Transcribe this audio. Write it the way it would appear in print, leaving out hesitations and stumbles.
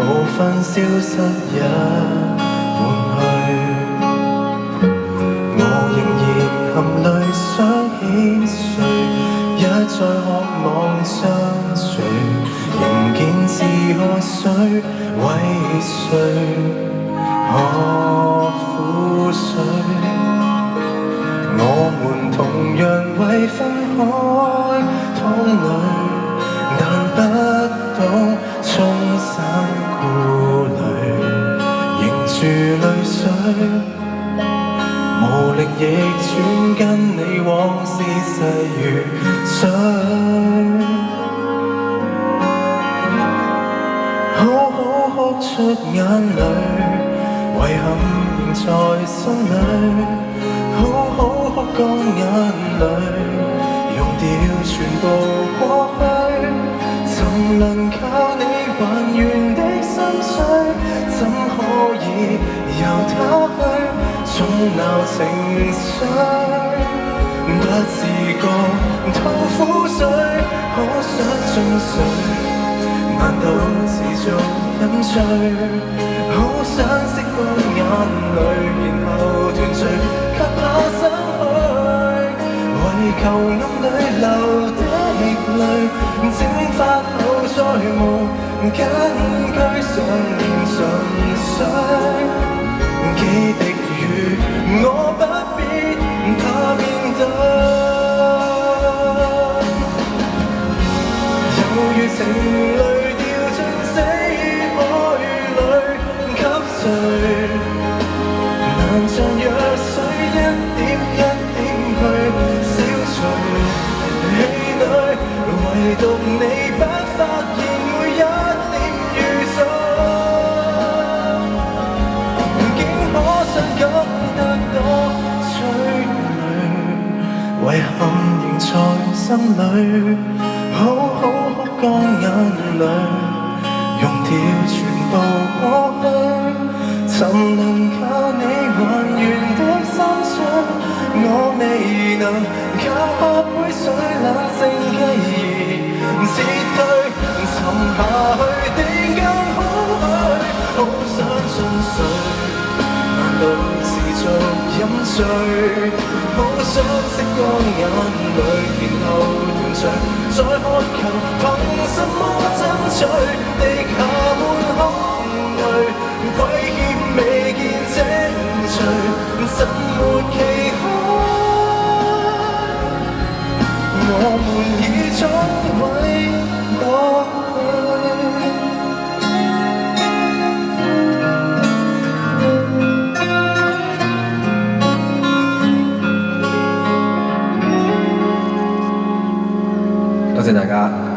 無分消失也換去。我仍然含淚想起誰，一再渴望相隨，仍見是河水為誰喝苦水。我們同樣為分開淌淚，但不懂沖散顧慮，凝住淚水，無力逆轉跟你往事細如水。好好哭出眼淚，遺憾仍在心裏。好好哭乾眼淚，用掉全部過去。怎能靠你還原的心碎，怎可以由他去總鬧情緒？不自覺吐苦水，可想進睡，難道持續飲醉？好想拭乾眼淚，然後斷罪，卻怕失去，為求暗裏流的淚，蒸發後再無根據，想念純粹。幾滴雨，我不必怕面對，猶如情侶掉進死海裏，給誰能像藥水一點一點去消除氣餒，唯獨你不發現每一點雨水，竟可想感得多催淚，遺憾仍在心裏，好好哭乾眼淚，用掉全部過去。怎能靠你還原的心碎，我未能靠喝杯水冷靜繼而撤退，沉下去的更空虛，好想進水，難道持續飲醉？好想拭乾眼淚，然後斷腸，再渴求憑什麼爭取？滴下滿腔淚，虧欠未見證據，怎沒期許？我們已終毀過去。多謝大家。